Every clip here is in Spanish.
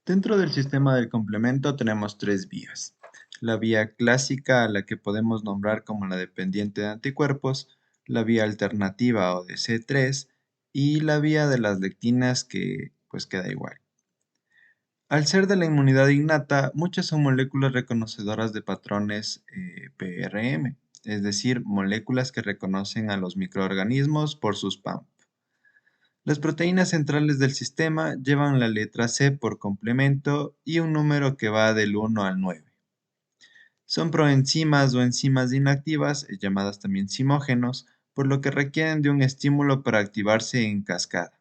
Dentro del sistema del complemento tenemos tres vías. La vía clásica, a la que podemos nombrar como la dependiente de anticuerpos, la vía alternativa o de C3 y la vía de las lectinas que pues queda igual. Al ser de la inmunidad innata, muchas son moléculas reconocedoras de patrones PRM, es decir, moléculas que reconocen a los microorganismos por sus PAMP. Las proteínas centrales del sistema llevan la letra C por complemento y un número que va del 1 al 9. Son proenzimas o enzimas inactivas, llamadas también zimógenos, por lo que requieren de un estímulo para activarse en cascada.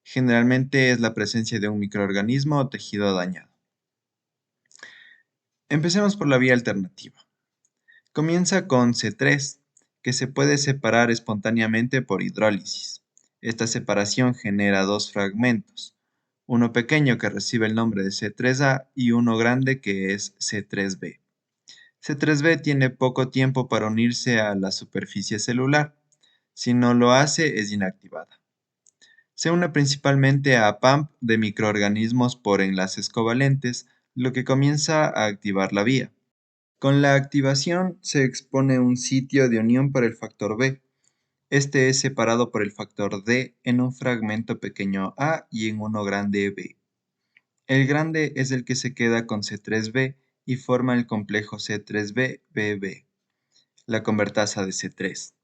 Generalmente es la presencia de un microorganismo o tejido dañado. Empecemos por la vía alternativa. Comienza con C3, que se puede separar espontáneamente por hidrólisis. Esta separación genera dos fragmentos, uno pequeño que recibe el nombre de C3A y uno grande que es C3B. C3B tiene poco tiempo para unirse a la superficie celular. Si no lo hace, es inactivada. Se une principalmente a PAMP de microorganismos por enlaces covalentes, lo que comienza a activar la vía. Con la activación se expone un sitio de unión para el factor B. Este es separado por el factor D en un fragmento pequeño A y en uno grande B. El grande es el que se queda con C3B y forma el complejo C3B-BB, la convertasa de C3.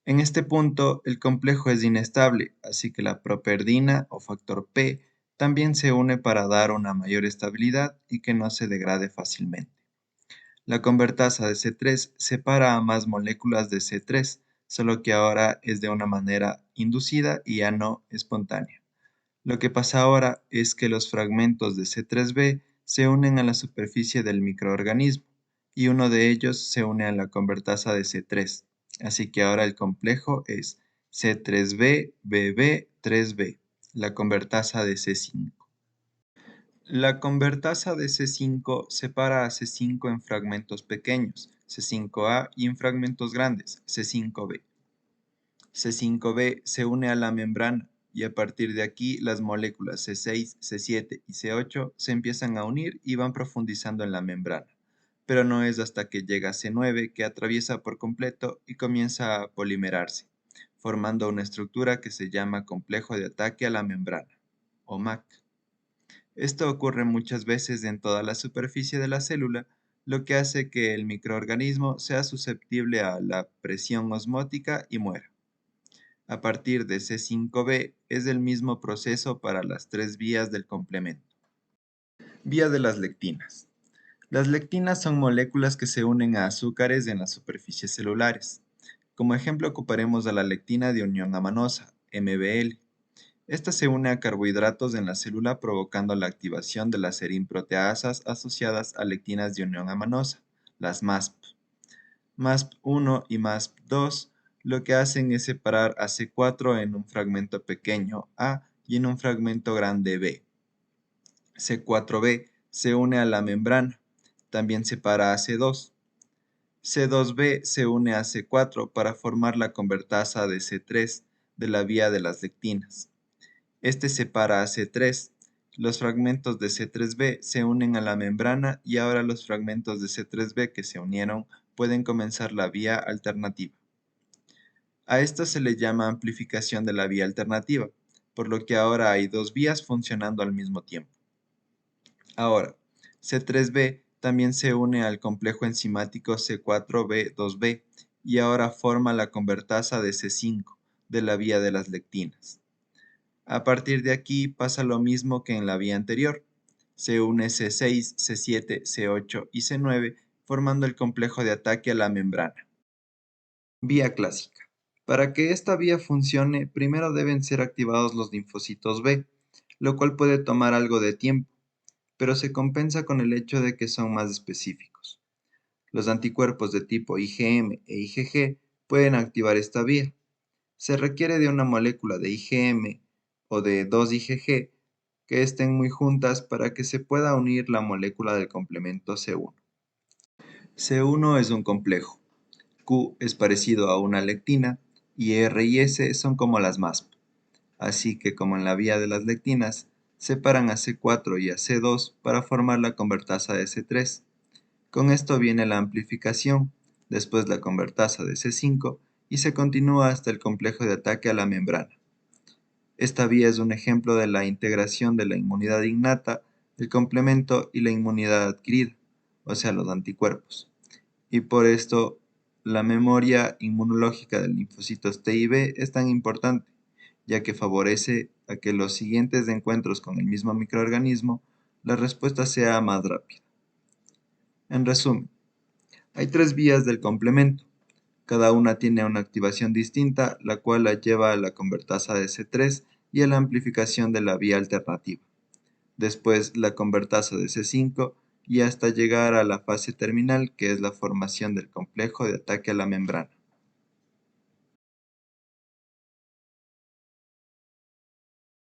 En este punto, el complejo es inestable, así que la properdina o factor P también se une para dar una mayor estabilidad y que no se degrade fácilmente. La convertasa de C3 separa a más moléculas de C3, solo que ahora es de una manera inducida y ya no espontánea. Lo que pasa ahora es que los fragmentos de C3b se unen a la superficie del microorganismo y uno de ellos se une a la convertasa de C3. Así que ahora el complejo es C3b-BB3b, la convertasa de C5. La convertasa de C5 separa a C5 en fragmentos pequeños, C5a, y en fragmentos grandes, C5b. C5b se une a la membrana y a partir de aquí las moléculas C6, C7 y C8 se empiezan a unir y van profundizando en la membrana. Pero no es hasta que llega C9 que atraviesa por completo y comienza a polimerarse, formando una estructura que se llama complejo de ataque a la membrana, o MAC. Esto ocurre muchas veces en toda la superficie de la célula, lo que hace que el microorganismo sea susceptible a la presión osmótica y muera. A partir de C5b es el mismo proceso para las tres vías del complemento. Vía de las lectinas. Las lectinas son moléculas que se unen a azúcares en las superficies celulares. Como ejemplo ocuparemos a la lectina de unión amanosa, MBL. Esta se une a carbohidratos en la célula provocando la activación de las serinproteasas asociadas a lectinas de unión amanosa, las MASP. MASP1 y MASP2 lo que hacen es separar a C4 en un fragmento pequeño A y en un fragmento grande B. C4b se une a la membrana, también separa a C2. C2b se une a C4 para formar la convertasa de C3 de la vía de las lectinas. Este separa a C3. Los fragmentos de C3b se unen a la membrana y ahora los fragmentos de C3b que se unieron pueden comenzar la vía alternativa. A esto se le llama amplificación de la vía alternativa, por lo que ahora hay dos vías funcionando al mismo tiempo. Ahora, C3b también se une al complejo enzimático C4b2b y ahora forma la convertasa de C5 de la vía de las lectinas. A partir de aquí pasa lo mismo que en la vía anterior. Se une C6, C7, C8 y C9 formando el complejo de ataque a la membrana. Vía clásica. Para que esta vía funcione, primero deben ser activados los linfocitos B, lo cual puede tomar algo de tiempo, pero se compensa con el hecho de que son más específicos. Los anticuerpos de tipo IgM e IgG pueden activar esta vía. Se requiere de una molécula de IgM o de dos IgG que estén muy juntas para que se pueda unir la molécula del complemento C1. C1 es un complejo. Q es parecido a una lectina y R y S son como las MASP. Así que como en la vía de las lectinas, separan a C4 y a C2 para formar la convertasa de C3. Con esto viene la amplificación, después la convertasa de C5 y se continúa hasta el complejo de ataque a la membrana. Esta vía es un ejemplo de la integración de la inmunidad innata, el complemento y la inmunidad adquirida, o sea, los anticuerpos. Y por esto, la memoria inmunológica de linfocitos T y B es tan importante, ya que favorece a que los siguientes encuentros con el mismo microorganismo, la respuesta sea más rápida. En resumen, hay tres vías del complemento. Cada una tiene una activación distinta, la cual la lleva a la convertasa de C3 y a la amplificación de la vía alternativa. Después la convertasa de C5 y hasta llegar a la fase terminal, que es la formación del complejo de ataque a la membrana.